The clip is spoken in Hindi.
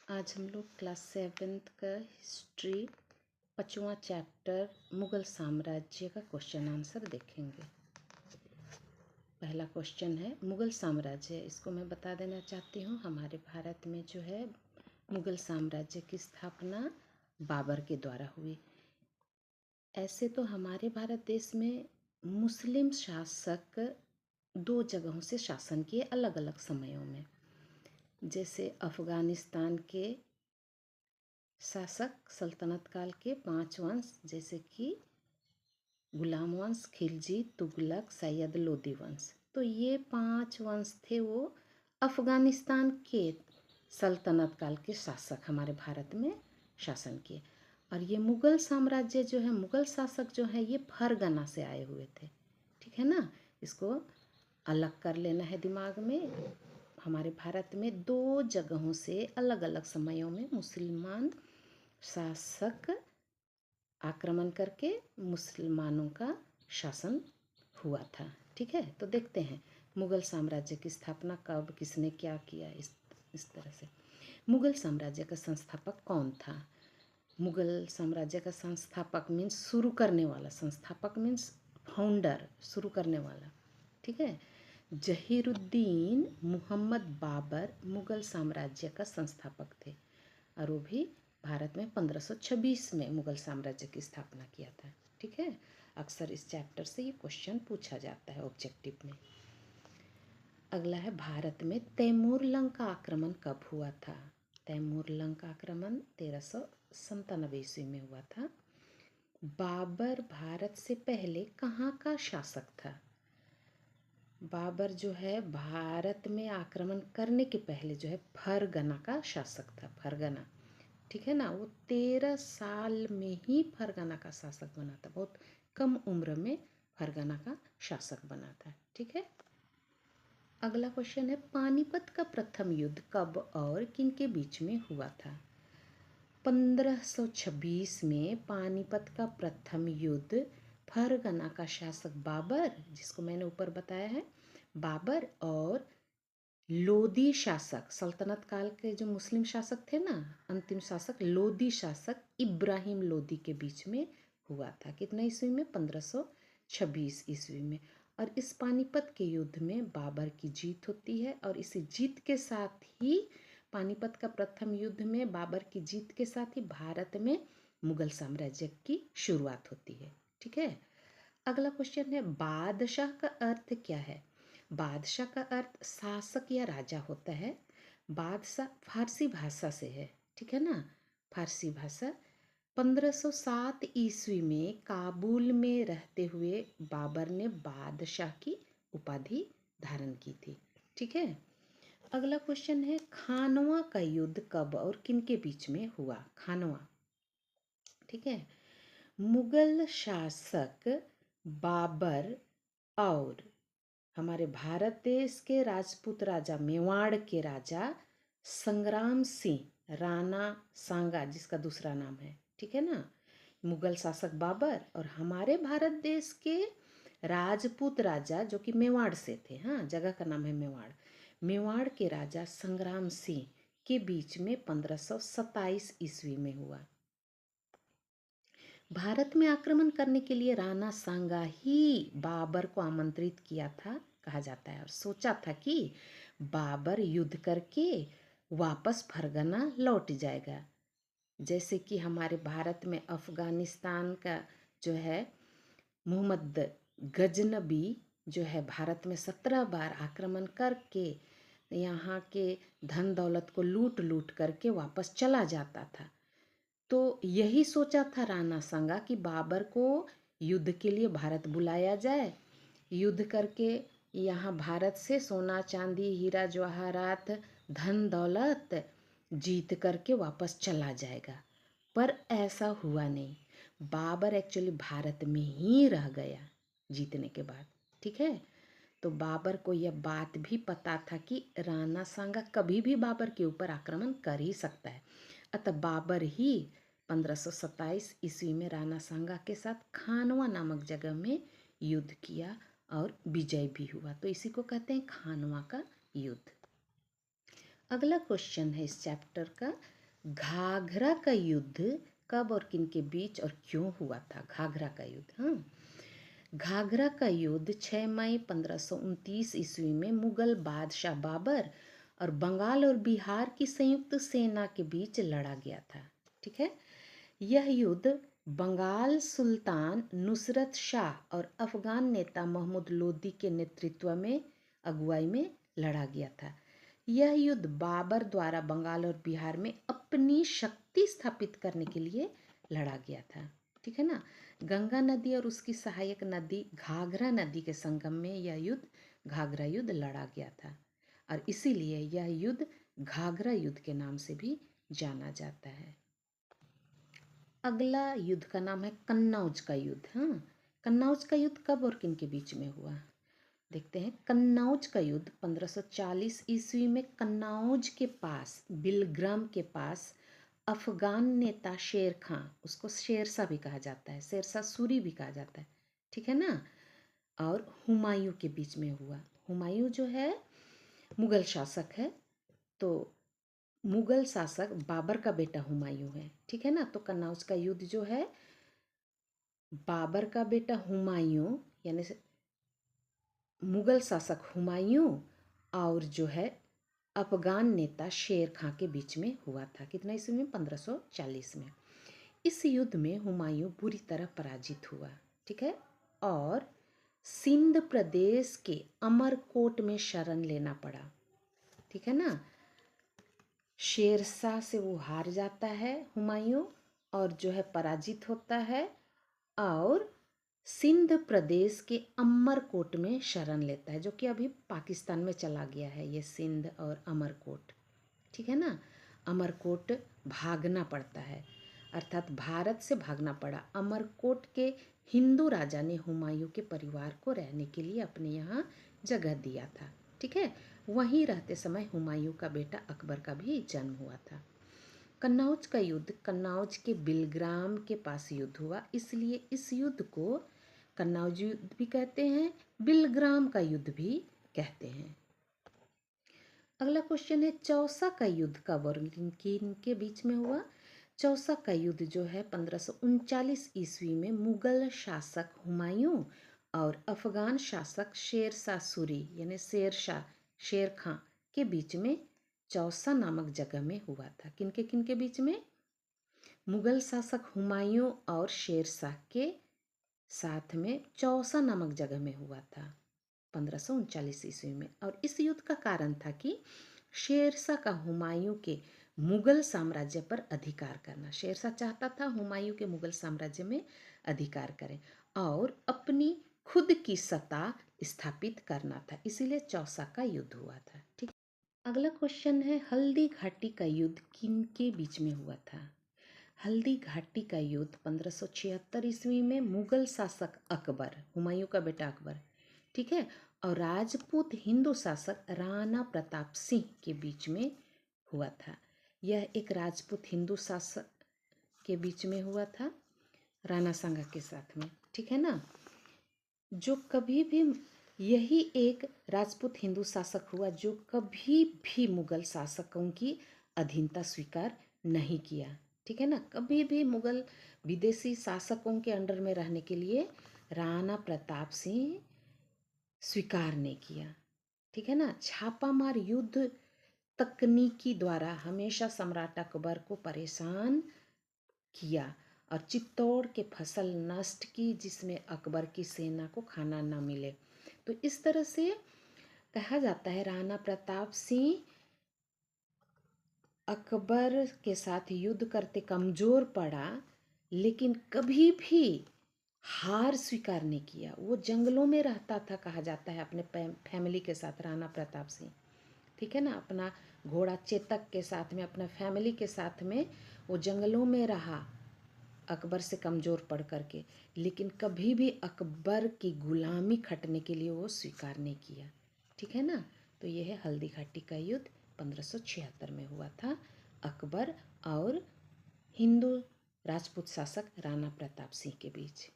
आज हम लोग क्लास 7th का हिस्ट्री 5वां चैप्टर मुग़ल साम्राज्य का क्वेश्चन आंसर देखेंगे। पहला क्वेश्चन है मुग़ल साम्राज्य। इसको मैं बता देना चाहती हूँ, हमारे भारत में जो है मुग़ल साम्राज्य की स्थापना बाबर के द्वारा हुई। ऐसे तो हमारे भारत देश में मुस्लिम शासक दो जगहों से शासन किए अलग अलग समयों में। जैसे अफ़गानिस्तान के शासक सल्तनत काल के 5 वंश, जैसे कि गुलाम वंश, खिलजी, तुगलक, सैयद लोदी वंश। तो ये 5 वंश थे वो अफ़गानिस्तान के सल्तनत काल के शासक हमारे भारत में शासन किए। और ये मुग़ल साम्राज्य जो है, मुग़ल शासक जो है, ये फरगना से आए हुए थे। ठीक है ना, इसको अलग कर लेना है दिमाग में। हमारे भारत में दो जगहों से अलग अलग समयों में मुसलमान शासक आक्रमण करके मुसलमानों का शासन हुआ था। ठीक है, तो देखते हैं मुग़ल साम्राज्य की स्थापना कब, किसने क्या किया। इस तरह से मुग़ल साम्राज्य का संस्थापक कौन था? मुग़ल साम्राज्य का संस्थापक मीन्स शुरू करने वाला, संस्थापक मीन्स फाउंडर, शुरू करने वाला। ठीक है, जहीरुद्दीन मुहम्मद बाबर मुग़ल साम्राज्य का संस्थापक थे और वो भी भारत में 1526 में मुग़ल साम्राज्य की स्थापना किया था। ठीक है, अक्सर इस चैप्टर से ये क्वेश्चन पूछा जाता है ऑब्जेक्टिव में। अगला है भारत में तैमूर लंग का आक्रमण कब हुआ था? तैमूर लंग का आक्रमण 1397 ईस्वी में हुआ था। बाबर भारत से पहले कहाँ का शासक था? बाबर जो है भारत में आक्रमण करने के पहले जो है फरगना का शासक था। फरगना, ठीक है ना, वो 13 साल में ही फरगना का शासक बना था। बहुत कम उम्र में फरगना का शासक बना था। ठीक है, अगला क्वेश्चन है पानीपत का प्रथम युद्ध कब और किन के बीच में हुआ था? 1526 में पानीपत का प्रथम युद्ध फरगना का शासक बाबर, जिसको मैंने ऊपर बताया है, बाबर और लोदी शासक, सल्तनत काल के जो मुस्लिम शासक थे ना, अंतिम शासक लोदी शासक इब्राहिम लोदी के बीच में हुआ था। कितने ईस्वी में? 1526 ईस्वी में। और इस पानीपत के युद्ध में बाबर की जीत होती है और इसी जीत के साथ ही, पानीपत का प्रथम युद्ध में बाबर की जीत के साथ ही भारत में मुग़ल साम्राज्य की शुरुआत होती है। ठीक है, अगला क्वेश्चन है बादशाह का अर्थ क्या है? बादशाह का अर्थ शासक या राजा होता है। बादशाह फारसी भाषा से है। ठीक है ना, फारसी भाषा। 1507 ईस्वी में काबुल में रहते हुए बाबर ने बादशाह की उपाधि धारण की थी। ठीक है, अगला क्वेश्चन है खानवा का युद्ध कब और किन के बीच में हुआ? खानवा, ठीक है, मुगल शासक बाबर और हमारे भारत देश के राजपूत राजा, मेवाड़ के राजा संग्राम सिंह राणा सांगा, जिसका दूसरा नाम है, ठीक है ना, मुगल शासक बाबर और हमारे भारत देश के राजपूत राजा जो कि मेवाड़ से थे, हाँ, जगह का नाम है मेवाड़, मेवाड़ के राजा संग्राम सिंह के बीच में 1527 ईस्वी में हुआ। भारत में आक्रमण करने के लिए राणा सांगा ही बाबर को आमंत्रित किया था, कहा जाता है, और सोचा था कि बाबर युद्ध करके वापस फरगना लौट जाएगा। जैसे कि हमारे भारत में अफ़गानिस्तान का जो है मोहम्मद गजनबी जो है भारत में 17 बार आक्रमण करके यहाँ के धन दौलत को लूट लूट करके वापस चला जाता था। तो यही सोचा था राणा सांगा कि बाबर को युद्ध के लिए भारत बुलाया जाए, युद्ध करके यहाँ भारत से सोना चांदी हीरा जवाहरात धन दौलत जीत करके वापस चला जाएगा। पर ऐसा हुआ नहीं, बाबर एक्चुअली भारत में ही रह गया जीतने के बाद। ठीक है, तो बाबर को यह बात भी पता था कि राणा सांगा कभी भी बाबर के ऊपर आक्रमण कर ही सकता है। अतः बाबर ही 1527 ईस्वी में राणा सांगा के साथ खानवा नामक जगह में युद्ध किया और विजय भी हुआ। तो इसी को कहते हैं खानवा का युद्ध। अगला क्वेश्चन है इस चैप्टर का घाघरा का युद्ध कब और किन के बीच और क्यों हुआ था? घाघरा का युद्ध, हाँ। घाघरा का युद्ध 6 मई 1529 ईस्वी में मुगल बादशाह बाबर और बंगाल और बिहार की संयुक्त सेना के बीच लड़ा गया था। ठीक है, यह युद्ध बंगाल सुल्तान नुसरत शाह और अफगान नेता महमूद लोदी के नेतृत्व में अगुवाई में लड़ा गया था। यह युद्ध बाबर द्वारा बंगाल और बिहार में अपनी शक्ति स्थापित करने के लिए लड़ा गया था। ठीक है ना। गंगा नदी और उसकी सहायक नदी घाघरा नदी के संगम में यह युद्ध घाघरा युद्ध लड़ा गया था और इसीलिए यह युद्ध घाघरा युद्ध के नाम से भी जाना जाता है। अगला युद्ध का नाम है कन्नौज का युद्ध। हाँ, कन्नौज का युद्ध कब और किन के बीच में हुआ? देखते हैं। कन्नौज का युद्ध 1540 ईस्वी में कन्नौज के पास बिलग्राम के पास अफगान नेता शेर खां, उसको शेरशाह भी कहा जाता है, शेरशाह सूरी भी कहा जाता है, ठीक है ना, और हुमायूं के बीच में हुआ। हुमायूं जो है मुगल शासक है, तो मुगल शासक बाबर का बेटा हुमायूं है, ठीक है ना। तो कन्नौज का युद्ध जो है बाबर का बेटा हुमायूं यानी मुगल शासक हुमायूं और जो है अफगान नेता शेर खां के बीच में हुआ था। कितना ईस्वी में? 1540 में। इस युद्ध में हुमायूं बुरी तरह पराजित हुआ, ठीक है, और सिंध प्रदेश के अमरकोट में शरण लेना पड़ा, ठीक है ना। शेरशाह से वो हार जाता है हुमायूं और जो है पराजित होता है और सिंध प्रदेश के अमरकोट में शरण लेता है, जो कि अभी पाकिस्तान में चला गया है ये सिंध और अमरकोट, ठीक है ना। अमरकोट भागना पड़ता है, अर्थात भारत से भागना पड़ा। अमरकोट के हिंदू राजा ने हुमायूं के परिवार को रहने के लिए अपने यहाँ जगह दिया था, ठीक है। वहीं रहते समय हुमायूं का बेटा अकबर का भी जन्म हुआ था। कन्नौज का युद्ध कन्नौज के बिलग्राम के पास युद्ध हुआ, इसलिए इस युद्ध को कन्नौज युद्ध भी कहते हैं, बिलग्राम का युद्ध भी कहते हैं। अगला क्वेश्चन है चौसा का युद्ध कब और किन के बीच में हुआ? चौसा का युद्ध जो है 1539 ईस्वी में मुगल शासक हुमायूं और अफगान शासक शेरशाह सूरी यानी शेर खां के बीच में चौसा नामक जगह में हुआ था। किन के बीच में? मुगल शासक हुमायूं और शेरशाह के साथ में चौसा नामक जगह में हुआ था 1539 ईस्वी में। और इस युद्ध का कारण था कि शेरशाह का हुमायूं के मुगल साम्राज्य पर अधिकार करना। शेरशाह चाहता था हुमायूं के मुगल साम्राज्य में अधिकार करें और अपनी खुद की सत्ता स्थापित करना था, इसीलिए चौसा का युद्ध हुआ था, ठीक। अगला क्वेश्चन है हल्दी घाटी का युद्ध किन के बीच में हुआ था? हल्दी घाटी का युद्ध 1576 ईस्वी में मुगल शासक अकबर, हुमायूं का बेटा अकबर, ठीक है, और राजपूत हिंदू शासक राणा प्रताप सिंह के बीच में हुआ था। यह एक राजपूत हिंदू शासक के बीच में हुआ था, राणा सांगा के साथ में, ठीक है ना। जो कभी भी यही एक राजपूत हिंदू शासक हुआ जो कभी भी मुगल शासकों की अधीनता स्वीकार नहीं किया, ठीक है ना। कभी भी मुगल विदेशी शासकों के अंडर में रहने के लिए राणा प्रताप सिंह स्वीकार नहीं किया, ठीक है ना। छापामार युद्ध तकनीकी द्वारा हमेशा सम्राट अकबर को परेशान किया और चित्तौड़ के फसल नष्ट की, जिसमें अकबर की सेना को खाना न मिले। तो इस तरह से कहा जाता है राणा प्रताप सिंह अकबर के साथ युद्ध करते कमजोर पड़ा, लेकिन कभी भी हार स्वीकार नहीं किया। वो जंगलों में रहता था, कहा जाता है, अपने फैमिली के साथ, राणा प्रताप सिंह, ठीक है ना। अपना घोड़ा चेतक के साथ में, अपना फैमिली के साथ में वो जंगलों में रहा अकबर से कमज़ोर पड़ कर के, लेकिन कभी भी अकबर की गुलामी खटने के लिए वो स्वीकार नहीं किया, ठीक है ना। तो ये है हल्दी घाटी का युद्ध 1576 में हुआ था अकबर और हिंदू राजपूत शासक राणा प्रताप सिंह के बीच।